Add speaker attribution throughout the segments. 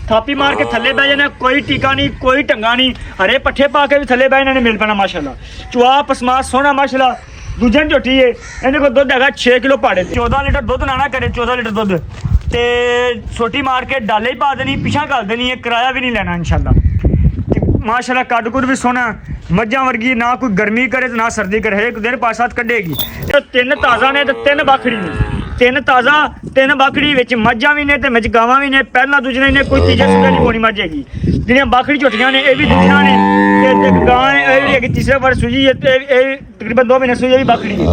Speaker 1: थापी मार के थले बह जाना, कोई टीका नहीं कोई टंगा नहीं, हरे पट्ठे पा के भी थले बह इन्होंने मिल पैना माशाल्लाह। चुआ पसमा सोना माशाल्लाह। दूजे झोटी है, इन्हें को दुध है 6 किलो पाड़े, 14 लीटर दुध ना करे, 14 लीटर दुध ते छोटी मार के डाले ही पा देनी, पिछा कर देनी है, किराया भी नहीं लेना इंशाल्लाह। माशाल्लाह कद कुद भी सोना, मज्जां वर्गी, ना कोई गर्मी करे ना सर्दी करे, एक दिन 5-7 कड्ढेगी। तो 3 ताज़ा ने ते 3 बाखड़ी ने, 3 ताज़ा 3 बाखड़ी विच मज्जां भी ने ते विच गावां भी ने। पहला दूजे ने कोई तीजे सूबे नहीं पौनी मज्ज हैगी, जिहड़ियां बाखड़ी झोटियां ने ये भी दूजियां ने ते गां ये भी तीसरे बार सूई है ते तकरीबन 2 महीने सूई है भी बाखड़ी है।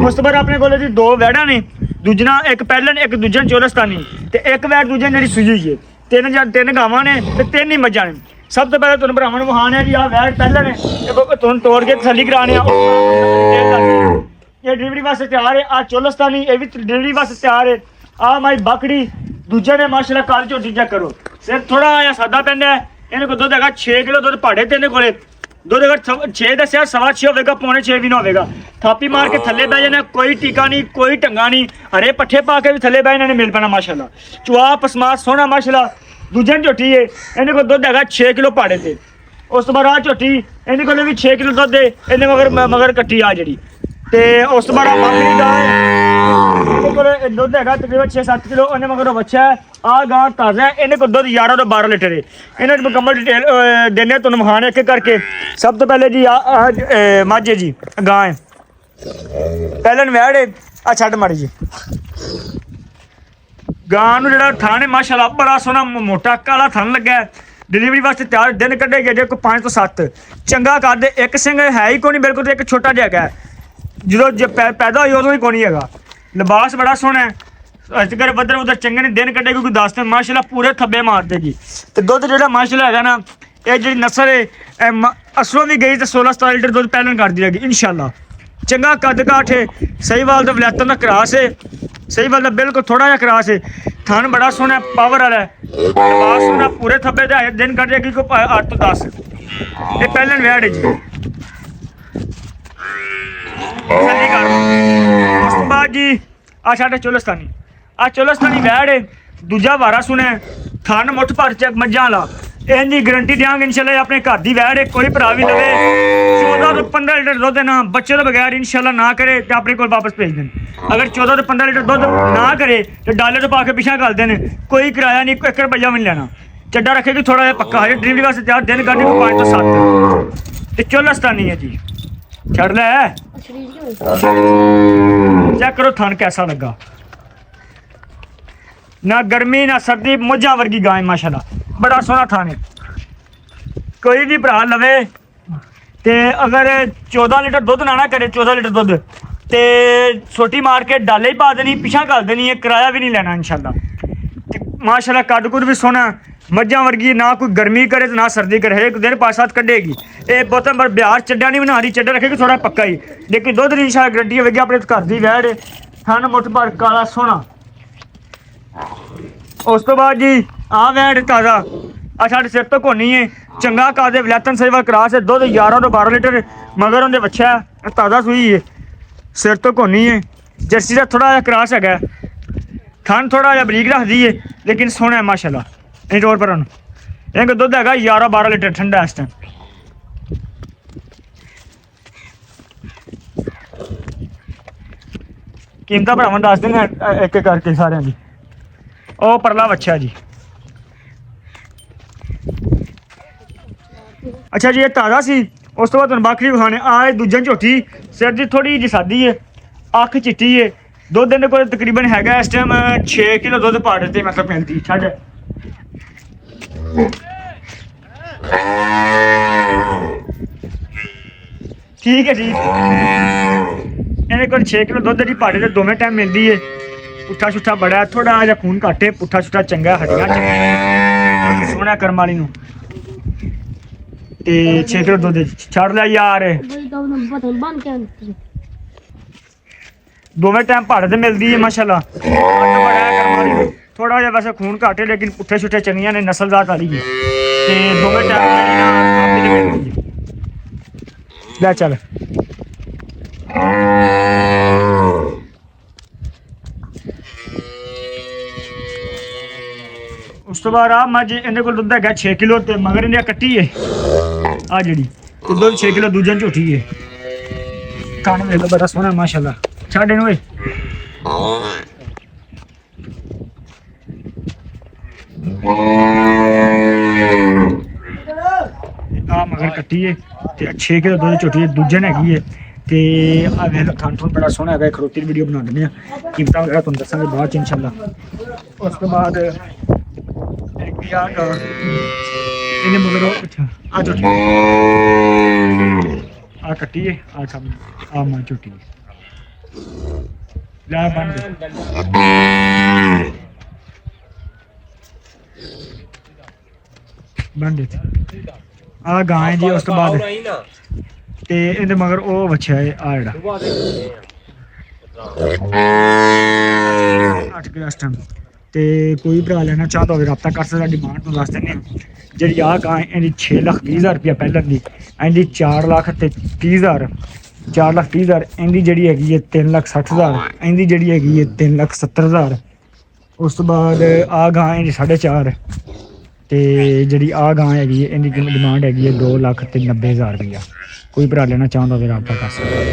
Speaker 1: उस तो बाद अपने कोल 2 वैड़ां ने, दूजना एक पहलन एक दूजन चोलस्तानी ते एक वैड़ दूजन जिहड़ी सूई हुई है। 3 गावां ने ते 3 ही मज्जां ने। सब तो पहले तुम भरावां नूं वहाने है जी आ वैड़ पहले ने तुम तोड़ के तसल्ली कराने ये डिलीवरी वास्ते तैयार है। आ चोलस्तानी ये भी डिलीवरी वास्ते तैयार है। आ माई बाकड़ी दूजे ने माशाल्लाह काल झोटी चेक करो, सिर थोड़ा जिहा सादा पैंदा है। इन्हें को दुध है 6 किलो दुध पाड़े ते इन्हें कोले दुध अगर 6 दसिया 6.25 होगा, 6.25 भी ना होगा। थापी मार के थले बह जाना, कोई टीका नहीं कोई टंगा नहीं, हरे पट्ठे पा के भी थले बह इन्होंने मिल पैना माशाल्लाह। चुआ पसमा सोना माशाल्लाह। दूजे झोटी है, इन्हें को दुध है 6 किलो पाड़े थे। उस तो बाद आ झोटी इन्हें को भी 6 किलो दुध है, इन्हें मगर कट्टी आ जी। ते उस तो बाद बाकरी गाय दुध है तकरीबन 6-7 किलो, इन्हें मगर बच्चा है। आ गां ताज़ा है, इन्हें को दुध 11 तो 12 लीटर है। इन्हें मुकम्मल डिटेल देने तुम खाने एक करके। सब तो पहले जी माझे जी गां है, पहले वैड़ है। आ छड्ड माड़ी जी गां नूं जिहड़ा थन है माशाल्लाह बड़ा सोहना मोटा काला थन लगा है। डिलीवरी वास्ते तैयार, दिन कड्ढेगे जे कोई 5 तो 7। चंगा कद, एक सिंह है ही कोई बिल्कुल, एक छोटा जिहा है जो पैदा होई उदों ही कोई हैगा। लिबास बड़ा सोहना है, अजगर बदर उधर चंगे ने, दिन कड्ढेगी कोई 10 दिन माशाल्लाह पूरे थब्बे मार देगी। तो दुध जिहड़ा माशाल्लाह हैगा ना, ये जी नस्ल है असलों भी गई तो 16-17 लीटर दुध पहलन कर दी जाएगी इंशाल्लाह। चंगा कद काठ है, सही वाल तो वलैतन का क्रॉस है, सही वाल बिल्कुल थोड़ा जिहा क्रॉस है। थन बड़ा सोहना पावर वाला है, लिबास सोहना पूरे थब्बे दे, दिन कट जाएगी कोई 8 तो 10। ये पहलन वैड़ है जी। उस तो बाद जी आ साढ़े चोलस्तानी, आ चोलस्तानी वैड़ है, दूजा वारा सुना है, थन मुठ भर च मज्जां वाला। इनकी गारंटी देंगे इंशाल्लाह, अपने घर की वैड़ है, कोई भरा भी लवे 14 तो 15 लीटर दुध ना बच्चे तो बगैर इंशाल्लाह ना करे तो अपने को वापस भेज दें। अगर 14 तो 15 लीटर दुध ना करे तो डाले तो पा के पिछा कर देने, कोई किराया नहीं, 1 रुपया भी नहीं लेना। चड्डा रखेगी थोड़ा जिहा पक्का है, डिलीवरी वास्ते तैयार, दिन कड्ढे 5 तो 7। तो चोलस्तानी है जी, छड़ लै चेक करो थन कैसा लगा, ना गर्मी ना सर्दी, मज्जां वर्गी गाय माशाल्लाह, बड़ा सोहना थान है। कोई भी भरा लवे ते अगर 14 लीटर दुध ना करे, 14 लीटर दुध ते छोटी मार के डाले ही पा देनी, पिछा कर देनी है, किराया भी नहीं लेना इंशाल्लाह। माशाल्लाह कद कुद भी सोना, मज्जां वर्गी, ना कोई गर्मी करे ना सर्दी करे, एक दिन 5-7 कड्ढेगी। ये बहुत बिहार चड्डा नहीं बना रही, चड्डा रखेगी थोड़ा पक्का ही, लेकिन दुध की इंशाल्लाह गारंटी होगी। अपने घर की वैड़ है, थन मुठ भर काला सोहना। उस तो बाद जी आ वैड़ ताज़ा, आ साढ़े सिर तो कोनी है, चंगा कद है, वलैतन सेवा क्रॉस है, दुध 11 तो 12 लीटर मगर उनके बच्चा है, ताज़ा सूई है, सिर तो कोनी है। जर्सी का थोड़ा जिहा क्रॉस है, थन थोड़ा जिहा बरीक रखती है, लेकिन सोहना है माशाल्लाह। इन रोड पर इनका दुध है 11-12 लीटर ठंडा इस टाइम। कीमत भरावां दस देने एक एक करके सारे की। ओ परला बच्चा जी, अच्छा जी ये ताज़ा सी। उस तो बाद तुहानूं बाखरी विखाने आ दूजे झोटी, सिर दी थोड़ी जी सादी है, अख चिट्टी है, दुध इहदे कोल तकरीबन हैगा इस टाइम 6 किलो दुध पाड़े ते मतलब मिलती। छड्ड ठीक है जी, इहदे कोल 6 किलो दुध जी पाड़े ते दोवें टाइम मिलती है। पुट्ठा शुट्ठा बड़ा, थोड़ा जिहा खून घट्ट है, पुट्ठा शुट्ठा चंगा, हड्डियां सोहना कर्म वाली नूं। ते 6 किलो दुध छड़ लिया यार, दोवें टाइम भाड़े ते मिलती है माशाल्लाह। थोड़ा जिहा वैसे खून घट्ट है, लेकिन पुट्ठे शुट्ठे चंगियां ने, नस्लदार वाली है, ते दोवें टाइम मिलती है। लै चल ਉਸ ਤੋਂ ਬਾਅਦ ਆ ਮੱਝ ਇਹਦੇ ਕੋਲ ਦੁੱਧ ਹੈਗਾ 6 ਕਿਲੋ ਤੇ ਮਗਰ ਇਹਨੇ ਕੱਟੀ ਏ ਆ ਜਿਹੜੀ ਤੇ ਦੁੱਧ 6 ਕਿਲੋ ਦੂਜੇ ਝੋਟੀ ਏ ਕਾਨ ਵੇਖ ਲਓ ਬੜਾ ਸੋਹਣਾ ਮਾਸ਼ਾਅੱਲਾ ਛੱਡ ਇਹਨੂੰ ਓਏ ਆ ਮਗਰ ਕੱਟੀ ਏ ਤੇ 6 ਕਿਲੋ ਦੁੱਧ ਝੋਟੀ ਦੂਜੇ ਨੇ ਹੈਗੀ ਏ ਤੇ ਆ ਵੇਖ ਖਾਣ ਤੋਂ ਬੜਾ ਸੋਹਣਾ ਹੈਗਾ ਖਰੋਤੀ ਦੀ ਵੀਡੀਓ ਬਣਾ ਦਿੰਦੇ ਆ ਕੀਮਤਾਂ ਵਗੈਰਾ ਤੁਹਾਨੂੰ ਦੱਸਾਂਗੇ ਬਾਅਦ ਚ ਇਨਸ਼ਾਅੱਲਾ ਉਸ ਤੋਂ ਬਾਅਦ ਇੱਕ ਆ ਇਹਨੇ ਮਗਰ ਆ ਝੋਟੀ ਆ ਕੱਟੀ ਏ ਆ ਸਾਹਮਣੇ ਆ ਮਾਂ ਝੋਟੀ ਲੈ ਬਣ ਦੇ ਆ ਗਾਂ ਹੈ ਜੀ ਉਸ ਤੋਂ ਬਾਅਦ ਤੇ ਇਹਦੇ ਮਗਰ ਉਹ ਬੱਚਾ ਹੈ ਆ ਜਿਹੜਾ 8 ਕਿਲੋ ਟਨ ਤੇ ਕੋਈ ਭਰਾ ਲੈਣਾ ਚਾਹਦਾ ਹੋਵੇ ਰਾਬਤਾ ਕਰ ਸਕਦਾ ਡਿਮਾਂਡ ਨੂੰ ਦੱਸ ਦਿੰਦੇ ਆ ਜਿਹੜੀ ਆ ਗਾਂ ਇਹਦੀ 6,20,000 ਰੁਪਇਆ ਪਹਿਲਾਂ ਦੀ ਇਹਦੀ 4,30,000 4,30,000 ਇਹਦੀ ਜਿਹੜੀ ਹੈਗੀ ਹੈ 3,60,000 ਇਹਦੀ ਜਿਹੜੀ ਹੈਗੀ ਹੈ 3,70,000 ਉਸ ਤੋਂ ਬਾਅਦ ਆ ਗਾਂ ਇਹਦੀ 4.5 ਤੇ ਜਿਹੜੀ ਆ ਗਾਂ ਹੈਗੀ ਹੈ ਇਹਦੀ ਡਿਮਾਂਡ ਹੈਗੀ ਹੈ 2,90,000 ਰੁਪਇਆ ਕੋਈ ਭਰਾ ਲੈਣਾ ਚਾਹੁੰਦਾ ਹੋਵੇ ਰਾਬਤਾ ਕਰ ਸਕਦਾ